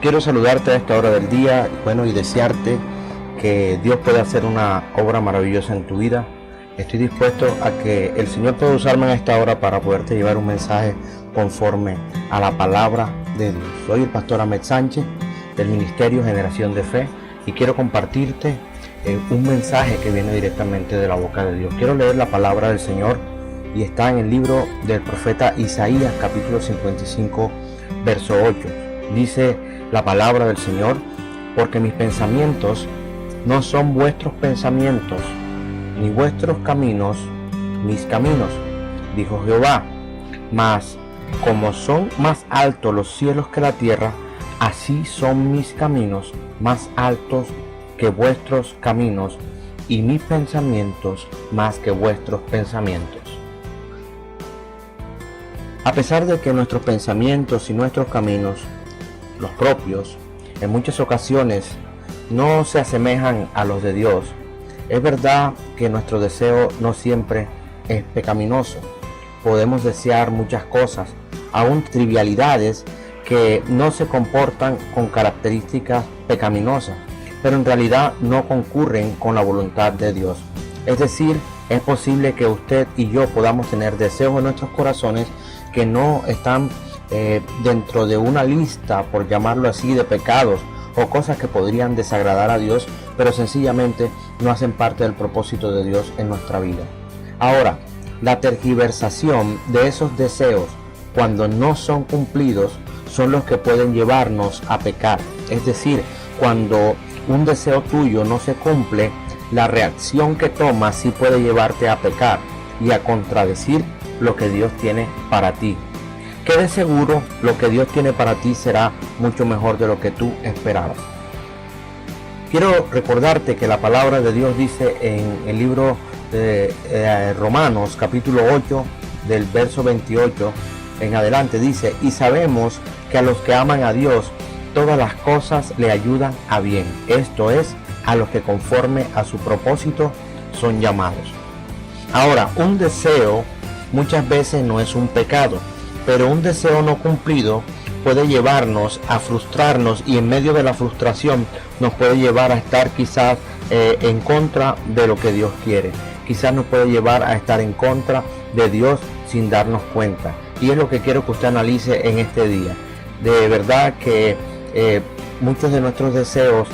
Quiero saludarte a esta hora del día, y desearte que Dios pueda hacer una obra maravillosa en tu vida. Estoy dispuesto a que el Señor pueda usarme en esta hora para poderte llevar un mensaje conforme a la palabra de Dios. Soy el pastor Ahmed Sánchez del Ministerio Generación de Fe y quiero compartirte un mensaje que viene directamente de la boca de Dios. Quiero leer la palabra del Señor y está en el libro del profeta Isaías, capítulo 55, verso 8. Dice la palabra del Señor: porque mis pensamientos no son vuestros pensamientos, ni vuestros caminos mis caminos, dijo Jehová. Mas como son más altos los cielos que la tierra, así son mis caminos más altos que vuestros caminos, y mis pensamientos más que vuestros pensamientos. A pesar de que nuestros pensamientos y nuestros caminos, los propios, en muchas ocasiones no se asemejan a los de Dios, es verdad que nuestro deseo no siempre es pecaminoso. Podemos desear muchas cosas, aún trivialidades que no se comportan con características pecaminosas, pero en realidad no concurren con la voluntad de Dios. Es decir, es posible que usted y yo podamos tener deseos en nuestros corazones que no están dentro de una lista, por llamarlo así, de pecados o cosas que podrían desagradar a Dios, pero sencillamente no hacen parte del propósito de Dios en nuestra vida. Ahora, la tergiversación de esos deseos, cuando no son cumplidos, son los que pueden llevarnos a pecar. Es decir, cuando un deseo tuyo no se cumple, la reacción que tomas sí puede llevarte a pecar y a contradecir lo que Dios tiene para ti. Que de seguro lo que Dios tiene para ti será mucho mejor de lo que tú esperabas. Quiero recordarte que la palabra de Dios dice en el libro de Romanos, capítulo 8, del verso 28 en adelante, dice: y sabemos que a los que aman a Dios, todas las cosas le ayudan a bien. Esto es, a los que conforme a su propósito son llamados. Ahora, un deseo muchas veces no es un pecado, pero un deseo no cumplido puede llevarnos a frustrarnos, y en medio de la frustración nos puede llevar a estar quizás en contra de lo que Dios quiere. Quizás nos puede llevar a estar en contra de Dios sin darnos cuenta. Y es lo que quiero que usted analice en este día. De verdad que muchos de nuestros deseos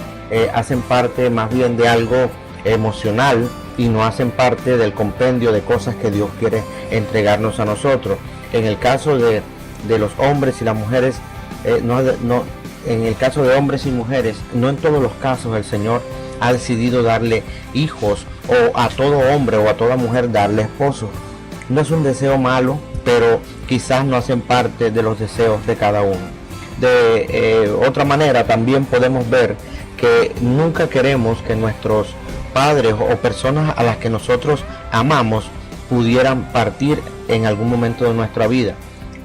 hacen parte más bien de algo emocional y no hacen parte del compendio de cosas que Dios quiere entregarnos a nosotros. En el caso de los hombres y las mujeres, en el caso de hombres y mujeres, no en todos los casos el Señor ha decidido darle hijos, o a todo hombre o a toda mujer darle esposo. No es un deseo malo, pero quizás no hacen parte de los deseos de cada uno. De otra manera, también podemos ver que nunca queremos que nuestros padres o personas a las que nosotros amamos pudieran partir en algún momento de nuestra vida,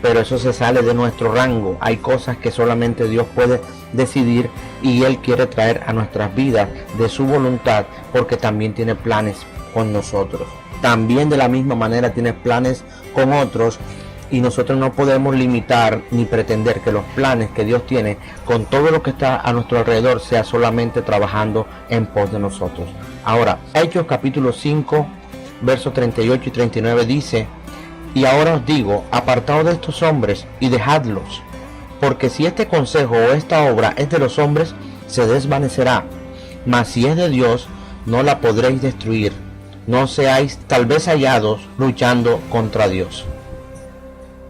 pero eso se sale de nuestro rango. Hay cosas que solamente Dios puede decidir, y Él quiere traer a nuestras vidas de su voluntad, porque también tiene planes con nosotros. También de la misma manera tiene planes con otros, y nosotros no podemos limitar ni pretender que los planes que Dios tiene con todo lo que está a nuestro alrededor sea solamente trabajando en pos de nosotros. Ahora, Hechos capítulo 5, versos 38 y 39 dice: y ahora os digo, apartaos de estos hombres y dejadlos, porque si este consejo o esta obra es de los hombres, se desvanecerá, mas si es de Dios, no la podréis destruir. No seáis tal vez hallados luchando contra Dios.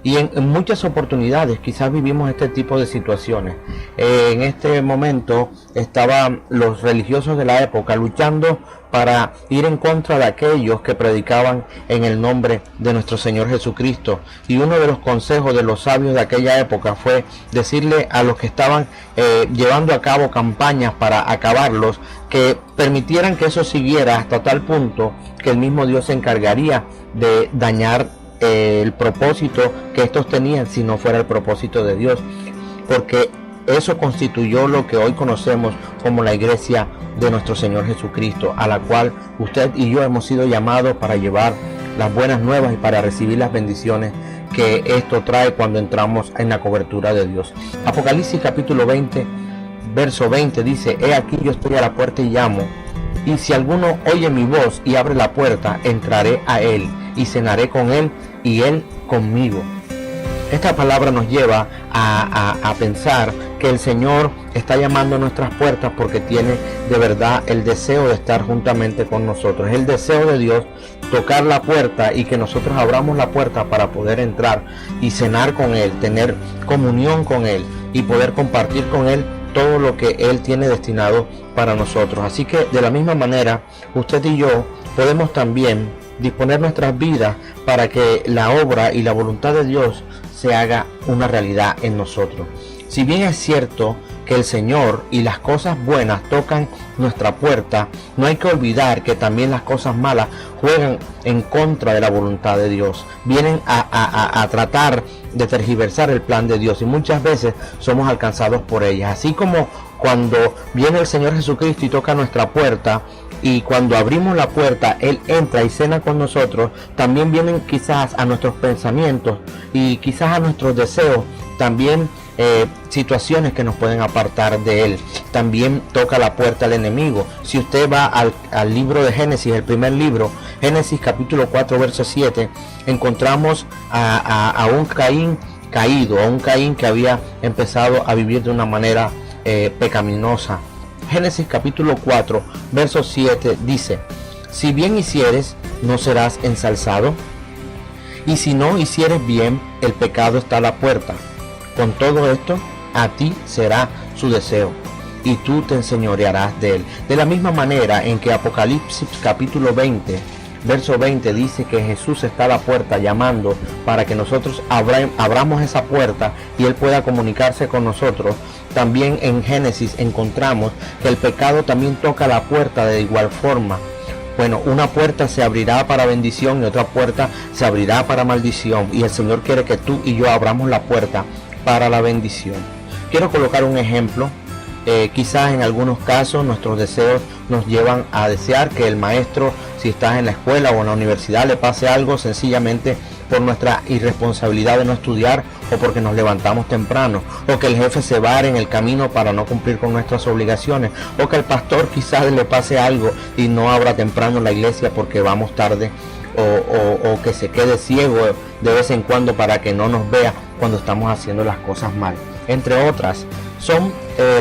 Y en muchas oportunidades quizás vivimos este tipo de situaciones. En este momento estaban los religiosos de la época luchando para ir en contra de aquellos que predicaban en el nombre de nuestro Señor Jesucristo. Y uno de los consejos de los sabios de aquella época fue decirle a los que estaban llevando a cabo campañas para acabarlos, que permitieran que eso siguiera hasta tal punto que el mismo Dios se encargaría de dañar el propósito que estos tenían, si no fuera el propósito de Dios, porque eso constituyó lo que hoy conocemos como la iglesia de nuestro Señor Jesucristo, a la cual usted y yo hemos sido llamados para llevar las buenas nuevas y para recibir las bendiciones que esto trae cuando entramos en la cobertura de Dios. Apocalipsis capítulo 20 verso 20 dice: he aquí yo estoy a la puerta y llamo, y si alguno oye mi voz y abre la puerta, entraré a él y cenaré con él y él conmigo. Esta palabra nos lleva a pensar que el Señor está llamando a nuestras puertas porque tiene de verdad el deseo de estar juntamente con nosotros. Es el deseo de Dios tocar la puerta y que nosotros abramos la puerta para poder entrar y cenar con Él, tener comunión con Él y poder compartir con Él todo lo que Él tiene destinado para nosotros. Así que de la misma manera, usted y yo podemos también disponer nuestras vidas para que la obra y la voluntad de Dios se haga una realidad en nosotros. Si bien es cierto que el Señor y las cosas buenas tocan nuestra puerta, no hay que olvidar que también las cosas malas juegan en contra de la voluntad de Dios. Vienen a tratar de tergiversar el plan de Dios y muchas veces somos alcanzados por ellas. Así como cuando viene el Señor Jesucristo y toca nuestra puerta, y cuando abrimos la puerta Él entra y cena con nosotros, también vienen quizás a nuestros pensamientos y quizás a nuestros deseos también situaciones que nos pueden apartar de Él. También toca la puerta el enemigo. Si usted va al libro de Génesis, el primer libro, Génesis capítulo 4 verso 7, encontramos a un Caín caído, a un Caín que había empezado a vivir de una manera pecaminosa. Génesis capítulo 4 verso 7 dice: si bien hicieres, no serás ensalzado, y si no hicieres bien, el pecado está a la puerta. Con todo esto, a ti será su deseo, y tú te enseñorearás de él. De la misma manera en que Apocalipsis capítulo 20 verso 20 dice que Jesús está a la puerta llamando para que nosotros abramos esa puerta y Él pueda comunicarse con nosotros. También en Génesis encontramos que el pecado también toca la puerta de igual forma. Bueno, una puerta se abrirá para bendición y otra puerta se abrirá para maldición. Y el Señor quiere que tú y yo abramos la puerta para la bendición. Quiero colocar un ejemplo. Quizás en algunos casos nuestros deseos nos llevan a desear que el maestro, si estás en la escuela o en la universidad, le pase algo sencillamente por nuestra irresponsabilidad de no estudiar o porque nos levantamos temprano, o que el jefe se vare en el camino para no cumplir con nuestras obligaciones, o que el pastor quizás le pase algo y no abra temprano la iglesia porque vamos tarde, o que se quede ciego de vez en cuando para que no nos vea cuando estamos haciendo las cosas mal, entre otras. Son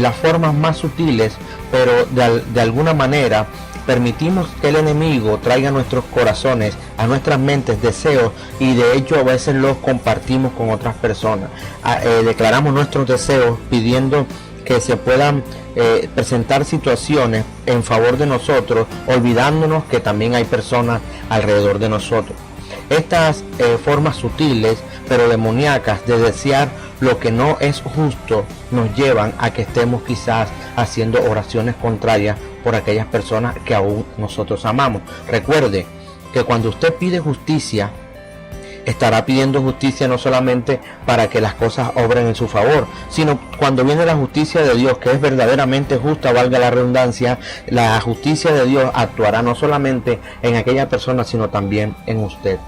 las formas más sutiles, pero de alguna manera permitimos que el enemigo traiga a nuestros corazones, a nuestras mentes, deseos, y de hecho a veces los compartimos con otras personas. Declaramos nuestros deseos pidiendo que se puedan presentar situaciones en favor de nosotros, olvidándonos que también hay personas alrededor de nosotros. Estas formas sutiles pero demoníacas de desear lo que no es justo nos llevan a que estemos quizás haciendo oraciones contrarias por aquellas personas que aún nosotros amamos. Recuerde que cuando usted pide justicia, estará pidiendo justicia no solamente para que las cosas obren en su favor, sino cuando viene la justicia de Dios, que es verdaderamente justa, valga la redundancia, la justicia de Dios actuará no solamente en aquella persona, sino también en usted.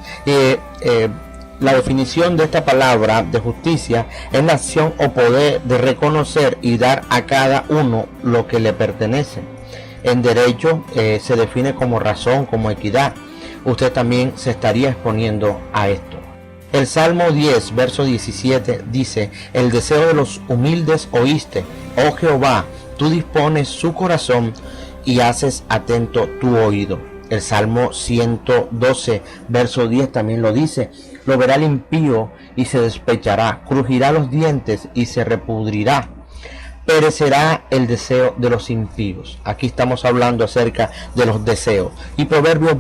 La definición de esta palabra de justicia es la acción o poder de reconocer y dar a cada uno lo que le pertenece. En derecho se define como razón, como equidad. Usted también se estaría exponiendo a esto. El Salmo 10, verso 17 dice: el deseo de los humildes oíste, oh Jehová, tú dispones su corazón y haces atento tu oído. El Salmo 112, verso 10 también lo dice: lo verá el impío y se despechará, crujirá los dientes y se repudrirá. Perecerá el deseo de los impíos. Aquí estamos hablando acerca de los deseos. Y Proverbios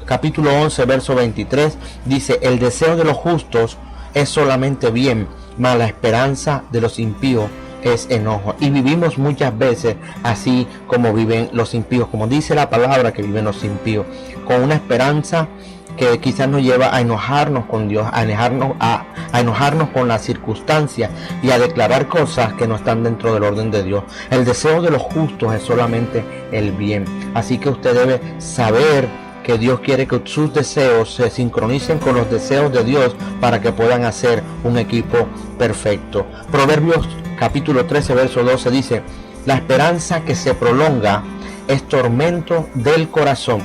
capítulo 11, verso 23 dice: el deseo de los justos es solamente bien, mas la esperanza de los impíos es enojo. Y vivimos muchas veces así como viven los impíos, como dice la palabra que viven los impíos, con una esperanza que quizás nos lleva a enojarnos con Dios, a enojarnos con las circunstancias y a declarar cosas que no están dentro del orden de Dios. El deseo de los justos es solamente el bien. Así que usted debe saber que Dios quiere que sus deseos se sincronicen con los deseos de Dios para que puedan hacer un equipo perfecto. Proverbios capítulo 13, verso 12 dice: La esperanza que se prolonga es tormento del corazón,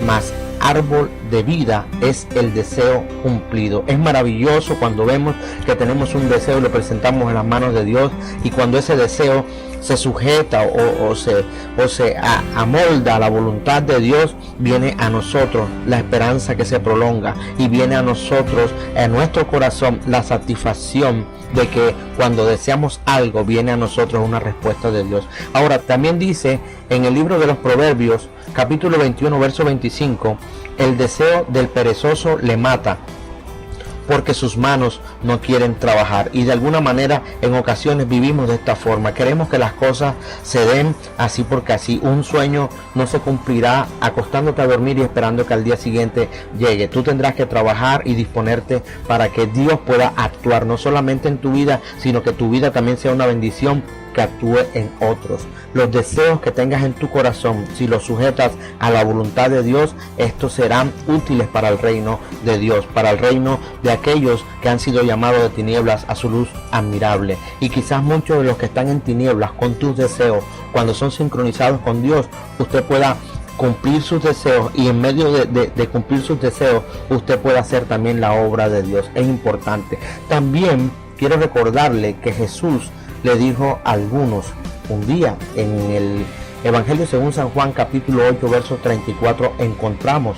mas árbol de vida es el deseo cumplido. Es maravilloso cuando vemos que tenemos un deseo y lo presentamos en las manos de Dios, y cuando ese deseo se sujeta o se amolda a la voluntad de Dios, viene a nosotros la esperanza que se prolonga, y viene a nosotros, en nuestro corazón, la satisfacción de que cuando deseamos algo, viene a nosotros una respuesta de Dios. Ahora, también dice en el libro de los Proverbios, capítulo 21, verso 25, el deseo del perezoso le mata, porque sus manos no quieren trabajar. Y de alguna manera en ocasiones vivimos de esta forma. Queremos que las cosas se den así porque así. Un sueño no se cumplirá acostándote a dormir y esperando que al día siguiente llegue. Tú tendrás que trabajar y disponerte para que Dios pueda actuar no solamente en tu vida, sino que tu vida también sea una bendición que actúe en otros. Los deseos que tengas en tu corazón, si los sujetas a la voluntad de Dios, estos serán útiles para el reino de Dios, para el reino de aquellos que han sido llamados de tinieblas a su luz admirable. Y quizás muchos de los que están en tinieblas con tus deseos, cuando son sincronizados con Dios, usted pueda cumplir sus deseos, y en medio de cumplir sus deseos, usted puede hacer también la obra de Dios. Es importante. También quiero recordarle que Jesús le dijo a algunos un día en el Evangelio según San Juan, capítulo 8, verso 34, encontramos,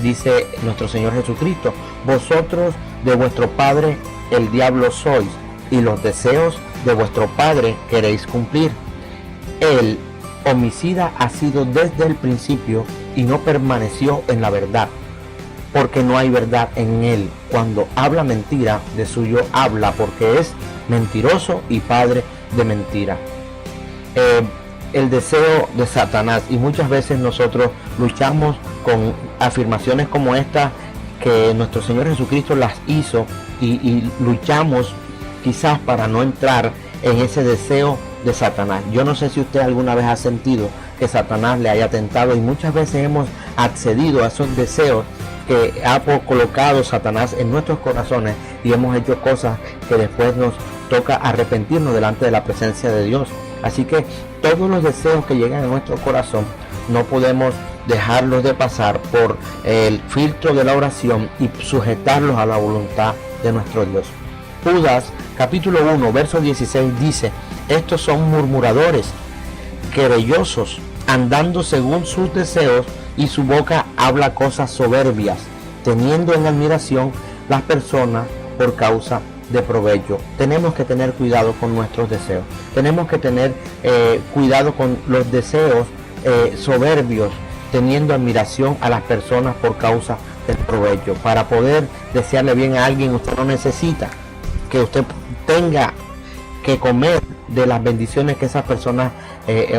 dice nuestro Señor Jesucristo: vosotros de vuestro padre el diablo sois, y los deseos de vuestro padre queréis cumplir. El homicida ha sido desde el principio y no permaneció en la verdad, porque no hay verdad en él. Cuando habla mentira, de suyo habla, porque es mentiroso y padre de mentira. El deseo de Satanás, y muchas veces nosotros luchamos con afirmaciones como esta, que nuestro Señor Jesucristo las hizo, y luchamos quizás para no entrar en ese deseo de Satanás. Yo no sé si usted alguna vez ha sentido que Satanás le haya tentado, y muchas veces hemos accedido a esos deseos que ha colocado Satanás en nuestros corazones, y hemos hecho cosas que después nos toca arrepentirnos delante de la presencia de Dios. Así que todos los deseos que llegan a nuestro corazón no podemos dejarlos de pasar por el filtro de la oración y sujetarlos a la voluntad de nuestro Dios. Judas capítulo 1 verso 16 dice: estos son murmuradores, querellosos, andando según sus deseos, y su boca habla cosas soberbias, teniendo en admiración las personas por causa de provecho. Tenemos que tener cuidado con nuestros deseos. Tenemos que tener cuidado con los deseos soberbios, teniendo admiración a las personas por causa del provecho. Para poder desearle bien a alguien, usted no necesita que usted tenga que comer de las bendiciones que esas personas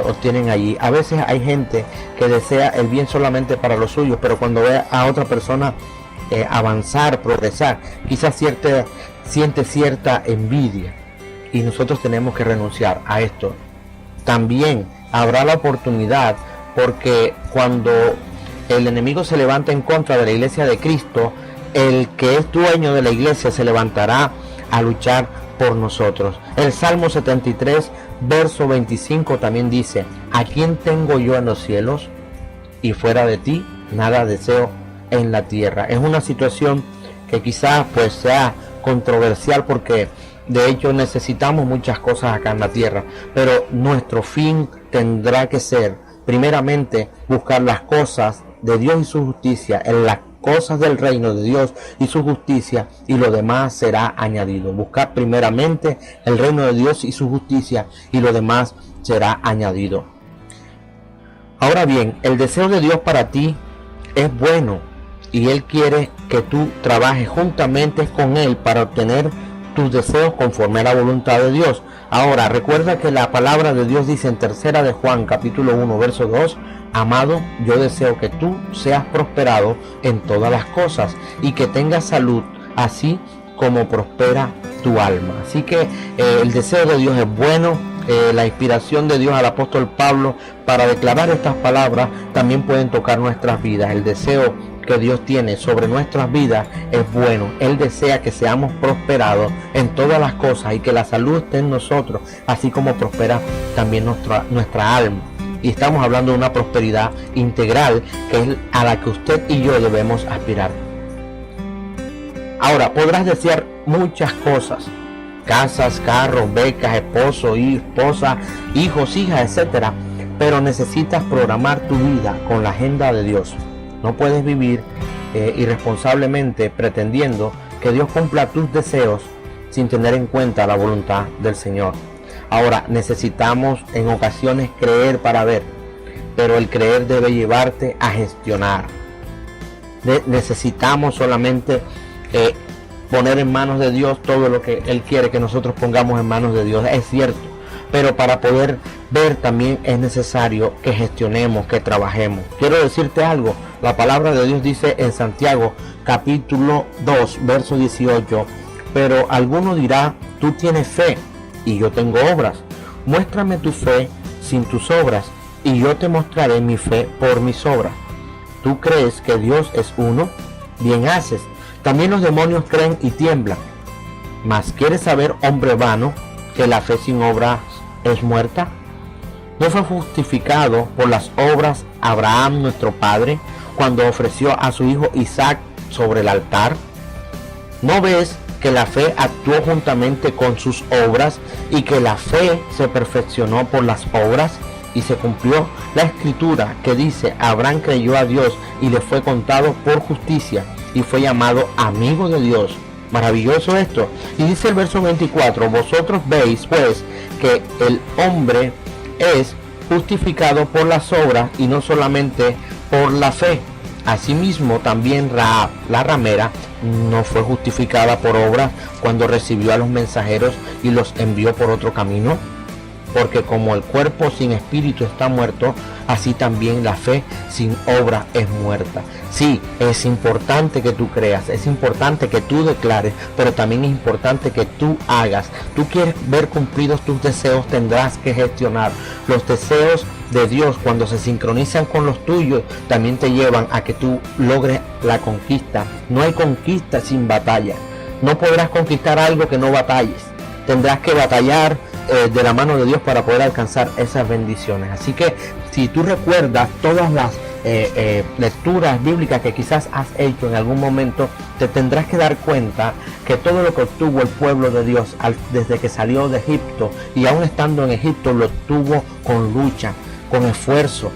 obtienen allí. A veces hay gente que desea el bien solamente para los suyos, pero cuando ve a otra persona avanzar, progresar, quizás siente cierta envidia, y nosotros tenemos que renunciar a esto. También habrá la oportunidad, porque cuando el enemigo se levanta en contra de la iglesia de Cristo, el que es dueño de la iglesia se levantará a luchar por nosotros. El Salmo 73 verso 25 también dice: ¿a quién tengo yo en los cielos? Y fuera de ti nada deseo en la tierra. Es una situación que quizás pues sea controversial, porque de hecho necesitamos muchas cosas acá en la tierra, pero nuestro fin tendrá que ser primeramente buscar las cosas de Dios y su justicia, en las cosas del reino de Dios y su justicia, y lo demás será añadido. Buscar primeramente el reino de Dios y su justicia, y lo demás será añadido. Ahora bien, el deseo de Dios para ti es bueno, y Él quiere que tú trabajes juntamente con Él para obtener tus deseos conforme a la voluntad de Dios. Ahora, recuerda que la palabra de Dios dice en 3 de Juan capítulo 1 verso 2: amado, yo deseo que tú seas prosperado en todas las cosas y que tengas salud, así como prospera tu alma. Así que el deseo de Dios es bueno. La inspiración de Dios al apóstol Pablo para declarar estas palabras también pueden tocar nuestras vidas. El deseo que Dios tiene sobre nuestras vidas es bueno. Él desea que seamos prosperados en todas las cosas y que la salud esté en nosotros, así como prospera también nuestra alma. Y estamos hablando de una prosperidad integral, que es a la que usted y yo debemos aspirar. Ahora, podrás desear muchas cosas: casas, carros, becas, esposo y esposa, hijos, hijas, etcétera. Pero necesitas programar tu vida con la agenda de Dios. No puedes vivir irresponsablemente pretendiendo que Dios cumpla tus deseos sin tener en cuenta la voluntad del Señor. Ahora, necesitamos en ocasiones creer para ver, pero el creer debe llevarte a gestionar. Necesitamos solamente poner en manos de Dios todo lo que Él quiere que nosotros pongamos en manos de Dios. Es cierto, pero para poder ver también es necesario que gestionemos, que trabajemos. Quiero decirte algo: la palabra de Dios dice en Santiago capítulo 2 verso 18: pero alguno dirá, tú tienes fe y yo tengo obras. Muéstrame tu fe sin tus obras y yo te mostraré mi fe por mis obras. ¿Tú crees que Dios es uno? Bien haces. También los demonios creen y tiemblan. Mas ¿quieres saber, hombre vano, que la fe sin obras es muerta? ¿No fue justificado por las obras Abraham nuestro padre cuando ofreció a su hijo Isaac sobre el altar? ¿No ves que la fe actuó juntamente con sus obras y que la fe se perfeccionó por las obras? Y se cumplió la escritura que dice: Abraham creyó a Dios y le fue contado por justicia y fue llamado amigo de Dios. Maravilloso esto. Y dice el verso 24: vosotros veis pues que el hombre es justificado por las obras y no solamente por la fe. Asimismo también Rahab, la ramera, no fue justificada por obras cuando recibió a los mensajeros y los envió por otro camino. Porque como el cuerpo sin espíritu está muerto, así también la fe sin obra es muerta. Sí, es importante que tú creas, es importante que tú declares, pero también es importante que tú hagas. Tú quieres ver cumplidos tus deseos, tendrás que gestionar. Los deseos de Dios, cuando se sincronizan con los tuyos, también te llevan a que tú logres la conquista. No hay conquista sin batalla. No podrás conquistar algo que no batalles. Tendrás que batallar de la mano de Dios para poder alcanzar esas bendiciones. Así que si tú recuerdas todas las lecturas bíblicas que quizás has hecho en algún momento, te tendrás que dar cuenta que todo lo que obtuvo el pueblo de Dios desde que salió de Egipto, y aún estando en Egipto, lo obtuvo con lucha, con esfuerzo,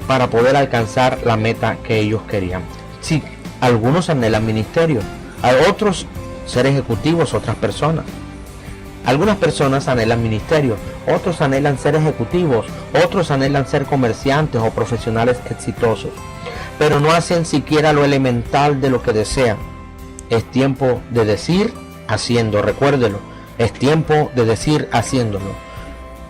para poder alcanzar la meta que ellos querían. Sí, algunos anhelan ministerio, a otros ser ejecutivos, otras personas. Algunas personas anhelan ministerio, otros anhelan ser ejecutivos, otros anhelan ser comerciantes o profesionales exitosos, pero no hacen siquiera lo elemental de lo que desean. Es tiempo de decir, haciendo, recuérdelo, es tiempo de decir, haciéndolo.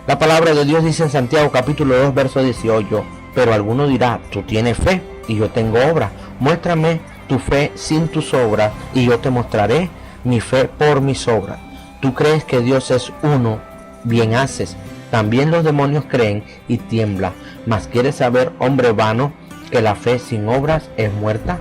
La palabra de Dios dice en Santiago capítulo 2 verso 18: pero alguno dirá, tú tienes fe y yo tengo obras. Muéstrame tu fe sin tus obras y yo te mostraré mi fe por mis obras. ¿Tú crees que Dios es uno? Bien haces. También los demonios creen y tiemblan. Mas ¿quieres saber, hombre vano, que la fe sin obras es muerta?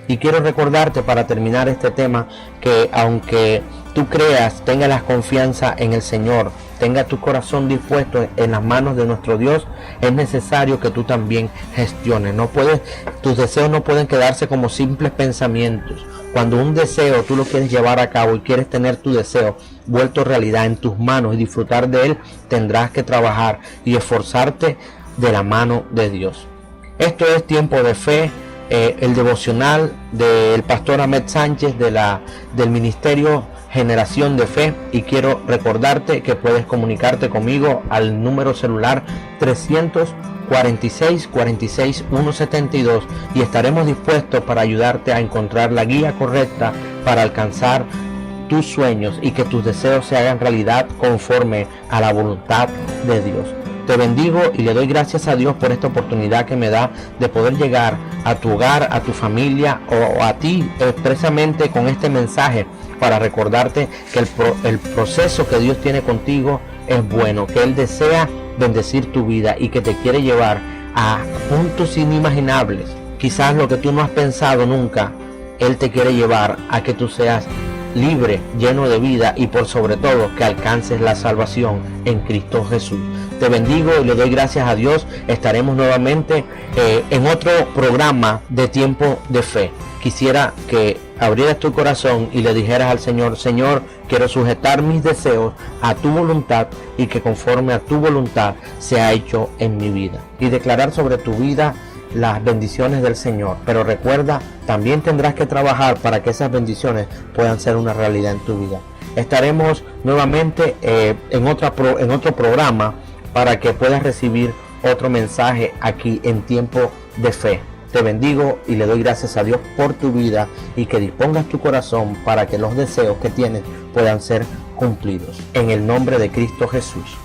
Y quiero recordarte, para terminar este tema, que aunque tú creas, tengas la confianza en el Señor, tenga tu corazón dispuesto en las manos de nuestro Dios, es necesario que tú también gestiones. Tus deseos no pueden quedarse como simples pensamientos. Cuando un deseo tú lo quieres llevar a cabo y quieres tener tu deseo vuelto realidad en tus manos y disfrutar de él, tendrás que trabajar y esforzarte de la mano de Dios. Esto es Tiempo de Fe, el devocional del pastor Ahmed Sánchez del ministerio Generación de Fe, y quiero recordarte que puedes comunicarte conmigo al número celular 346 46 172 y estaremos dispuestos para ayudarte a encontrar la guía correcta para alcanzar tus sueños y que tus deseos se hagan realidad conforme a la voluntad de Dios. Te bendigo y le doy gracias a Dios por esta oportunidad que me da de poder llegar a tu hogar, a tu familia o a ti expresamente con este mensaje, para recordarte que el proceso que Dios tiene contigo es bueno, que Él desea bendecir tu vida y que te quiere llevar a puntos inimaginables quizás lo que tú no has pensado nunca, Él te quiere llevar a que tú seas libre, lleno de vida y por sobre todo que alcances la salvación en Cristo Jesús. Te bendigo y le doy gracias a Dios. Estaremos nuevamente en otro programa de Tiempo de Fe. Quisiera que abrieras tu corazón y le dijeras al Señor: Señor, quiero sujetar mis deseos a tu voluntad y que conforme a tu voluntad sea hecho en mi vida. Y declarar sobre tu vida las bendiciones del Señor. Pero recuerda, también tendrás que trabajar para que esas bendiciones puedan ser una realidad en tu vida. Estaremos nuevamente en otro programa para que puedas recibir otro mensaje aquí en Tiempo de Fe. Te bendigo y le doy gracias a Dios por tu vida y que dispongas tu corazón para que los deseos que tienes puedan ser cumplidos. En el nombre de Cristo Jesús.